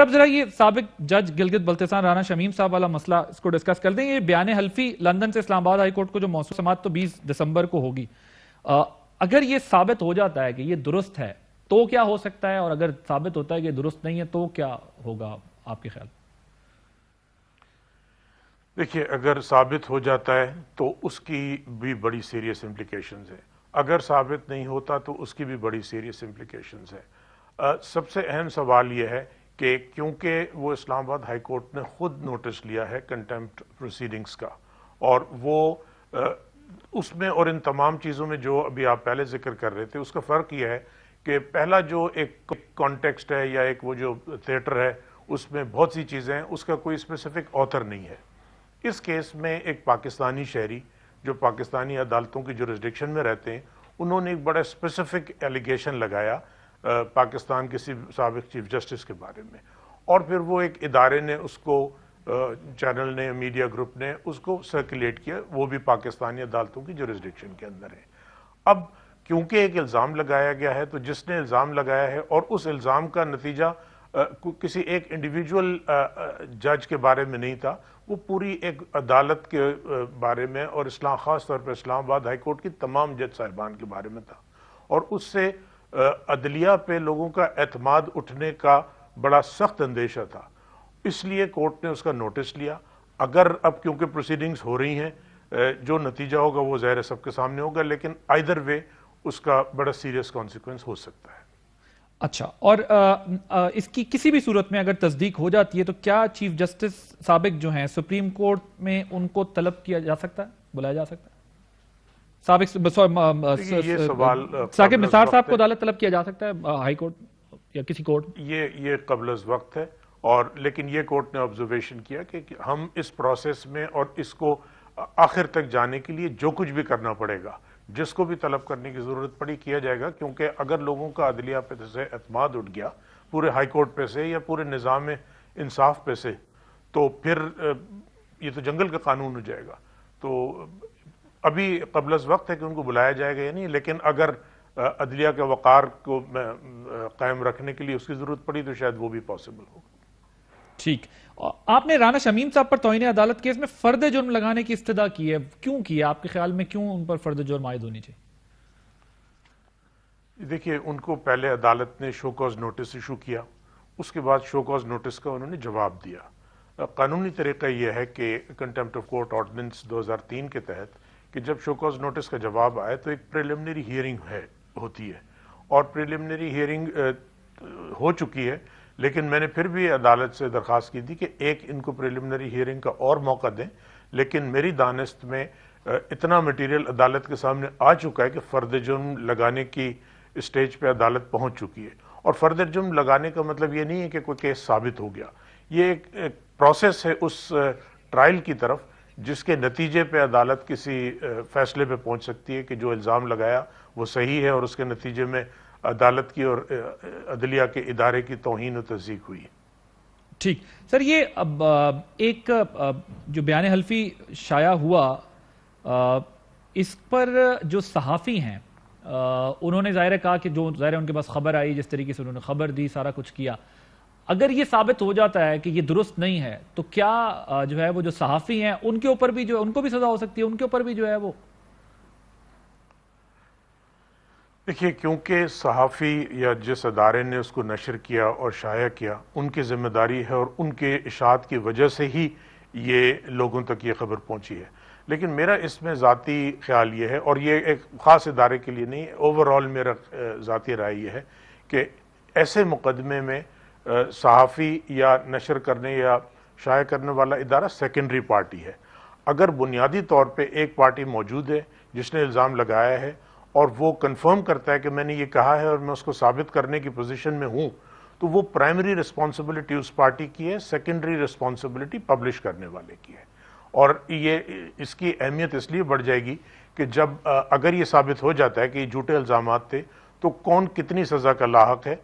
اب ذرا یہ سابق جج گلگت بلتستان رانا شمیم صاحب والا مسئلہ اس کو ڈسکس کر دیں. یہ بیان حلفی لندن سے اسلام آباد ہائی کورٹ کو جو موصول سماعت تو 20 دسمبر کو ہوگی, اگر یہ ثابت ہو جاتا ہے کہ یہ درست ہے تو کیا ہو سکتا ہے, اور اگر ثابت ہوتا ہے کہ درست نہیں ہے تو کیا ہوگا آپ کے خیال؟ دیکھیے, اگر ثابت ہو جاتا ہے تو اس کی بھی بڑی سیریس امپلیکیشنز ہیں, اگر ثابت نہیں ہوتا تو اس کی بھی بڑی سیریس امپلیکیشنز ہیں. سب سے اہم سوال یہ ہے کہ کیونکہ وہ اسلام آباد ہائی کورٹ نے خود نوٹس لیا ہے کنٹیمپٹ پروسیڈنگز کا, اور وہ اس میں اور ان تمام چیزوں میں جو ابھی آپ پہلے ذکر کر رہے تھے, اس کا فرق یہ ہے کہ پہلا جو ایک کانٹیکسٹ ہے یا ایک وہ جو تھیٹر ہے اس میں بہت سی چیزیں ہیں, اس کا کوئی اسپیسیفک آتھر نہیں ہے. اس کیس میں ایک پاکستانی شہری جو پاکستانی عدالتوں کی جورسڈکشن میں رہتے ہیں, انہوں نے ایک بڑا اسپیسیفک ایلیگیشن لگایا پاکستان کے سابق چیف جسٹس کے بارے میں, اور پھر وہ ایک ادارے نے اس کو, چینل نے, میڈیا گروپ نے اس کو سرکولیٹ کیا, وہ بھی پاکستانی عدالتوں کی جورسڈکشن کے اندر ہے. اب کیونکہ ایک الزام لگایا گیا ہے تو جس نے الزام لگایا ہے اور اس الزام کا نتیجہ کسی ایک انڈیویجول جج کے بارے میں نہیں تھا, وہ پوری ایک عدالت کے بارے میں اور خاص طور پر اسلام آباد ہائی کورٹ کی تمام جج صاحبان کے بارے میں تھا, اور اس سے عدلیہ پہ لوگوں کا اعتماد اٹھنے کا بڑا سخت اندیشہ تھا. اس لیے کورٹ نے اس کا نوٹس لیا. اگر اب کیونکہ پروسیڈنگز ہو رہی ہیں, جو نتیجہ ہوگا وہ ظاہر سب کے سامنے ہوگا, لیکن آئیدر وے اس کا بڑا سیریس کانسیکوینس ہو سکتا ہے. اچھا, اور اس کی کسی بھی صورت میں اگر تصدیق ہو جاتی ہے تو کیا چیف جسٹس سابق جو ہیں سپریم کورٹ میں ان کو طلب کیا جا سکتا ہے, بلایا جا سکتا ہے؟ سابق ثاقب نثار صاحب کو عدالت طلب کیا جا سکتا ہے ہائی کورٹ یا کسی کورٹ؟ یہ قبل از وقت ہے, اور لیکن یہ کورٹ نے آبزرویشن کیا کہ ہم اس پروسیس میں اور اس کو آخر تک جانے کے لیے جو کچھ بھی کرنا پڑے گا, جس کو بھی طلب کرنے کی ضرورت پڑی کیا جائے گا, کیونکہ اگر لوگوں کا عدلیہ پہ سے اعتماد اٹھ گیا, پورے ہائی کورٹ پہ سے یا پورے نظام انصاف پہ سے, تو پھر یہ تو جنگل کا قانون ہو جائے گا. تو ابھی قبل از وقت ہے کہ ان کو بلایا جائے گا یا نہیں, لیکن اگر عدلیہ کے وقار کو قائم رکھنے کے لیے اس کی ضرورت پڑی تو شاید وہ بھی پاسبل ہوگا. ٹھیک. آپ نے رانا شمیم صاحب پر توہین عدالت کیس میں فرد جرم لگانے کی استدعا کی ہے, کیوں کی ہے آپ کے خیال میں, کیوں ان پر فرد جرم عائد ہونی چاہیے؟ دیکھیے, ان کو پہلے عدالت نے شو کاز نوٹس ایشو کیا, اس کے بعد شو کاز نوٹس کا انہوں نے جواب دیا. قانونی طریقہ یہ ہے کہ کنٹیمپٹ آف کورٹ آرڈیننس 2003 کے تحت کہ جب شو کاز نوٹس کا جواب آئے تو ایک پریلیمنری ہیئرنگ ہوتی ہے, اور پریلیمنری ہیئرنگ ہو چکی ہے, لیکن میں نے پھر بھی عدالت سے درخواست کی تھی کہ ایک ان کو پریلیمنری ہیئرنگ کا اور موقع دیں, لیکن میری دانست میں اتنا مٹیریل عدالت کے سامنے آ چکا ہے کہ فرد جرم لگانے کی اسٹیج پہ عدالت پہنچ چکی ہے. اور فرد جرم لگانے کا مطلب یہ نہیں ہے کہ کوئی کیس ثابت ہو گیا, یہ ایک پروسیس ہے اس ٹرائل کی طرف جس کے نتیجے پہ عدالت کسی فیصلے پہ پہنچ سکتی ہے کہ جو الزام لگایا وہ صحیح ہے, اور اس کے نتیجے میں عدالت کی اور عدلیہ کے ادارے کی توہین و تذیق ہوئی. ٹھیک سر, یہ اب ایک جو بیان حلفی شائع ہوا, اس پر جو صحافی ہیں انہوں نے ظاہر کہا کہ جو ظاہر ان کے پاس خبر آئی, جس طریقے سے انہوں نے خبر دی, سارا کچھ کیا, اگر یہ ثابت ہو جاتا ہے کہ یہ درست نہیں ہے تو کیا جو ہے وہ جو صحافی ہیں ان کے اوپر بھی جو ہے ان کو بھی سزا ہو سکتی ہے, ان کے اوپر بھی جو ہے وہ؟ دیکھیے, کیونکہ صحافی یا جس ادارے نے اس کو نشر کیا اور شائع کیا ان کی ذمہ داری ہے, اور ان کے اشاعت کی وجہ سے ہی یہ لوگوں تک یہ خبر پہنچی ہے. لیکن میرا اس میں ذاتی خیال یہ ہے, اور یہ ایک خاص ادارے کے لیے نہیں, اوور آل میرا ذاتی رائے یہ ہے کہ ایسے مقدمے میں صحافی یا نشر کرنے یا شائع کرنے والا ادارہ سیکنڈری پارٹی ہے. اگر بنیادی طور پہ ایک پارٹی موجود ہے جس نے الزام لگایا ہے اور وہ کنفرم کرتا ہے کہ میں نے یہ کہا ہے اور میں اس کو ثابت کرنے کی پوزیشن میں ہوں, تو وہ پرائمری رسپانسبلٹی اس پارٹی کی ہے, سیکنڈری رسپانسبلٹی پبلش کرنے والے کی ہے. اور یہ اس کی اہمیت اس لیے بڑھ جائے گی کہ جب اگر یہ ثابت ہو جاتا ہے کہ یہ جھوٹے الزامات تھے تو کون کتنی سزا کا لاحق ہے,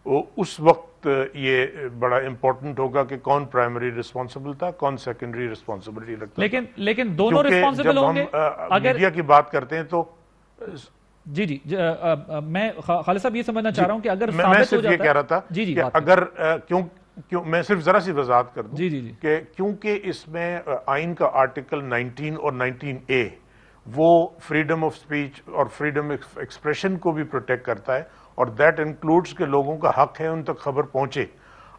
اس وقت یہ بڑا امپورٹنٹ ہوگا کہ کون پرائمری رسپانسبل تھا, کون سیکنڈری رسپانسبلٹی رکھتا تھا. لیکن دونوں رسپانسبل ہوں گے. اگر میڈیا کی بات کرتے ہیں تو جی میں خالد صاحب یہ سمجھنا چاہ رہا ہوں کہ اگر میں صرف یہ کہہ رہا تھا کہ اگر میں صرف ذرا سی وضاحت کر دوں جی جی جی کہ کیونکہ اس میں آئین کا آرٹیکل 19 اور 19A وہ فریڈم آف سپیچ اور فریڈم ایکسپریشن کو بھی پروٹیکٹ کرتا ہے، اور دیٹ انکلوڈز کہ لوگوں کا حق ہے ان تک خبر پہنچے.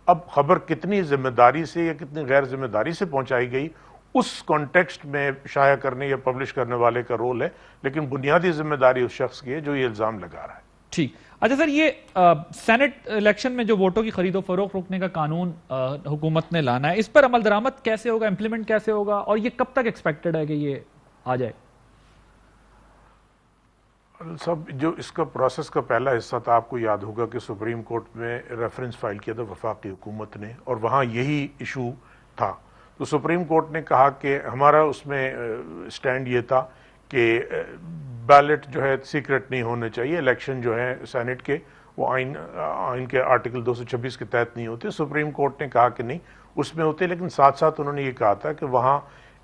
اب خبر کتنی ذمہ داری سے یا کتنی غیر ذمہ داری سے پہنچائی گئی اس کانٹیکسٹ میں شائع کرنے یا پبلش کرنے والے کا رول ہے، لیکن بنیادی ذمہ داری اس شخص کی ہے جو یہ الزام لگا رہا ہے. ٹھیک. اچھا سر، یہ سینٹ الیکشن میں جو ووٹوں کی خرید و فروخت روکنے کا قانون حکومت نے لانا ہے، اس پر عمل درآمد کیسے ہوگا، امپلیمنٹ کیسے ہوگا، اور یہ کب تک ایکسپیکٹڈ ہے کہ یہ آ جائے؟ سب جو اس کا پروسیس کا پہلا حصہ تھا، آپ کو یاد ہوگا کہ سپریم کورٹ میں ریفرنس فائل کیا تھا وفاقی حکومت نے، اور وہاں یہی ایشو تھا. تو سپریم کورٹ نے کہا کہ ہمارا اس میں سٹینڈ یہ تھا کہ بیلٹ جو ہے سیکرٹ نہیں ہونے چاہیے، الیکشن جو ہے سینٹ کے وہ آئین کے آرٹیکل 226 کے تحت نہیں ہوتے. سپریم کورٹ نے کہا کہ نہیں اس میں ہوتے، لیکن ساتھ ساتھ انہوں نے یہ کہا تھا کہ وہاں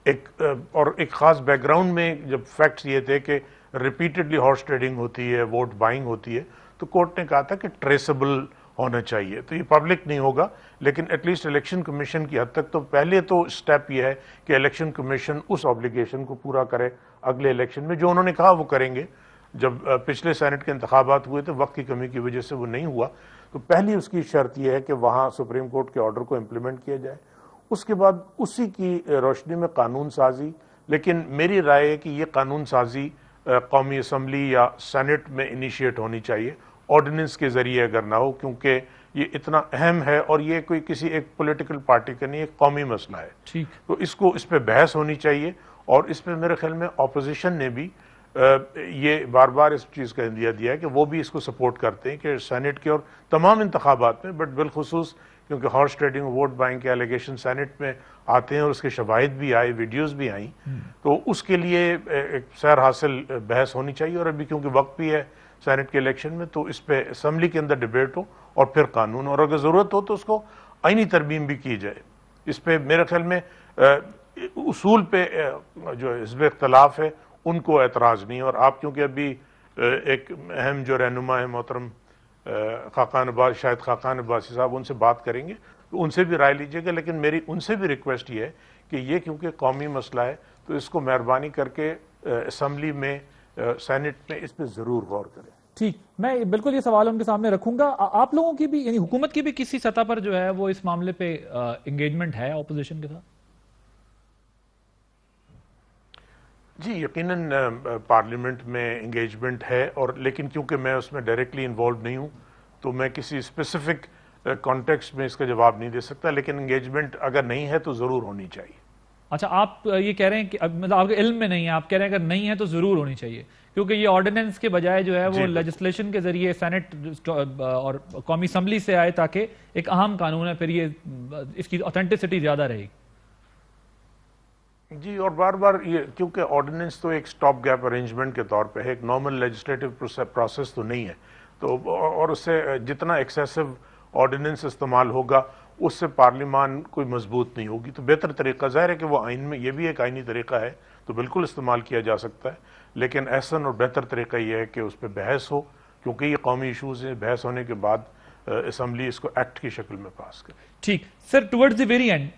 ایک خاص بیک گراؤنڈ میں جب فیکٹس یہ تھے کہ ریپیٹڈلی ہارس ٹریڈنگ ہوتی ہے، ووٹ بائنگ ہوتی ہے، تو کورٹ نے کہا تھا کہ ٹریسبل ہونا چاہیے. تو یہ پبلک نہیں ہوگا، لیکن ایٹ لیسٹ الیکشن کمیشن کی حد تک تو پہلے تو سٹیپ یہ ہے کہ الیکشن کمیشن اس آبلیگیشن کو پورا کرے اگلے الیکشن میں، جو انہوں نے کہا وہ کریں گے. جب پچھلے سینٹ کے انتخابات ہوئے تو وقت کی کمی کی وجہ سے وہ نہیں ہوا، تو پہلی اس کی شرط یہ ہے کہ وہاں سپریم کورٹ کے آرڈر کو امپلیمنٹ کیا جائے. اس کے بعد اسی کی روشنی میں قانون سازی. لیکن میری رائے ہے کہ یہ قانون سازی قومی اسمبلی یا سینٹ میں انیشیٹ ہونی چاہیے، آرڈیننس کے ذریعے اگر نہ ہو، کیونکہ یہ اتنا اہم ہے اور یہ کوئی کسی ایک پولیٹیکل پارٹی کا نہیں، ایک قومی مسئلہ ہے. تو اس پہ بحث ہونی چاہیے، اور اس پہ میرے خیال میں اپوزیشن نے بھی یہ بار بار اس چیز کا اندیا دیا ہے کہ وہ بھی اس کو سپورٹ کرتے ہیں کہ سینٹ کے اور تمام انتخابات میں، بٹ بالخصوص کیونکہ ہارس ٹریڈنگ، ووٹ بائنگ کے الیگیشن سینٹ میں آتے ہیں اور اس کے شواہد بھی آئے، ویڈیوز بھی آئیں، تو اس کے لیے ایک سیر حاصل بحث ہونی چاہیے. اور ابھی کیونکہ وقت بھی ہے سینٹ کے الیکشن میں، تو اس پہ اسمبلی کے اندر ڈیبیٹ ہو اور پھر قانون، اور اگر ضرورت ہو تو اس کو آئینی ترمیم بھی کی جائے. اس پہ میرے خیال میں اصول پہ جو حزب اختلاف ہے ان کو اعتراض نہیں. اور آپ کیونکہ ابھی ایک اہم جو رہنما ہے محترم خاقان عباس، شاید خاقان عباسی صاحب، ان سے بات کریں گے تو ان سے بھی رائے لیجیے گا. لیکن میری ان سے بھی ریکویسٹ یہ ہے کہ یہ کیونکہ قومی مسئلہ ہے تو اس کو مہربانی کر کے اسمبلی میں، سینٹ میں اس پہ ضرور غور کریں. ٹھیک، میں بالکل یہ سوال ان کے سامنے رکھوں گا. آپ لوگوں کی بھی، یعنی حکومت کی بھی کسی سطح پر جو ہے وہ اس معاملے پہ انگیجمنٹ ہے اپوزیشن کے ساتھ؟ جی یقیناً پارلیمنٹ میں انگیجمنٹ ہے، اور لیکن کیونکہ میں اس میں ڈائریکٹلی انوالو نہیں ہوں تو میں کسی اسپیسیفک کانٹیکسٹ میں اس کا جواب نہیں دے سکتا، لیکن انگیجمنٹ اگر نہیں ہے تو ضرور ہونی چاہیے. اچھا، آپ یہ کہہ رہے ہیں کہ مطلب آپ کے علم میں نہیں ہے، آپ کہہ رہے ہیں اگر نہیں ہے تو ضرور ہونی چاہیے، کیونکہ یہ آرڈیننس کے بجائے جو ہے وہ لیجسلیشن کے ذریعے سینٹ اور قومی اسمبلی سے آئے تاکہ ایک اہم قانون ہے، پھر یہ اس کی اوتھینٹسٹی زیادہ رہے گی. جی، اور بار بار یہ کیونکہ آرڈیننس تو ایک سٹاپ گیپ ارینجمنٹ کے طور پہ ہے، ایک نارمل لیجسلیٹو پروسیس تو نہیں ہے، تو اور اس سے جتنا ایکسیسو آرڈیننس استعمال ہوگا اس سے پارلیمان کوئی مضبوط نہیں ہوگی. تو بہتر طریقہ ظاہر ہے کہ وہ آئین میں، یہ بھی ایک آئینی طریقہ ہے تو بالکل استعمال کیا جا سکتا ہے، لیکن احسن اور بہتر طریقہ یہ ہے کہ اس پہ بحث ہو، کیونکہ یہ قومی ایشوز ہیں. بحث ہونے کے بعد اسمبلی اس کو ایکٹ کی شکل میں پاس کرے. ٹھیک sir, towards the very end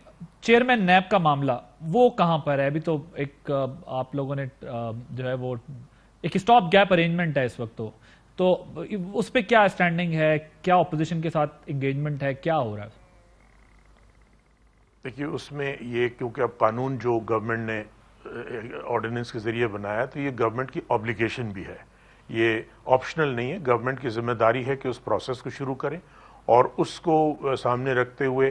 chairman NAB کا معاملہ وہ کہاں پر ہے؟ ابھی تو ایک آپ لوگوں نے جو ہے وہ ایک سٹاپ گیپ ارینجمنٹ ہے اس وقت، تو اس پہ کیا اسٹینڈنگ ہے، کیا اپوزیشن کے ساتھ انگیجمنٹ ہے، کیا ہو رہا ہے؟ دیکھیے اس میں یہ کیونکہ اب قانون جو گورنمنٹ نے آرڈیننس کے ذریعے بنایا تو یہ گورنمنٹ کی آبلیگیشن بھی ہے، یہ آپشنل نہیں ہے. گورنمنٹ کی ذمہ داری ہے کہ اس پروسیس کو شروع کریں، اور اس کو سامنے رکھتے ہوئے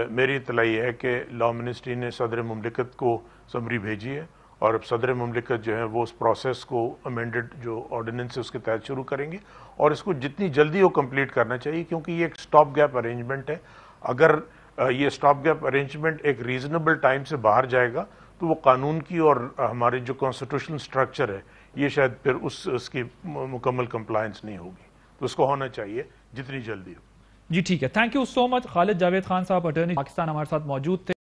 میری اطلاع یہ ہے کہ لا منسٹری نے صدر مملکت کو سمری بھیجی ہے، اور اب صدر مملکت جو ہے وہ اس پروسیس کو امینڈڈ جو آرڈیننس ہے اس کے تحت شروع کریں گے، اور اس کو جتنی جلدی وہ کمپلیٹ کرنا چاہیے، کیونکہ یہ ایک سٹاپ گیپ ارینجمنٹ ہے. اگر یہ سٹاپ گیپ ارینجمنٹ ایک ریزنیبل ٹائم سے باہر جائے گا تو وہ قانون کی اور ہمارے جو کانسٹیٹیوشنل سٹرکچر ہے یہ شاید پھر اس کی مکمل کمپلائنس نہیں ہوگی. تو اس کو ہونا چاہیے جتنی جلدی ہو. جی ٹھیک ہے، تھینک یو سو مچ. خالد جاوید خان صاحب، اٹارنی پاکستان، ہمارے ساتھ موجود تھے.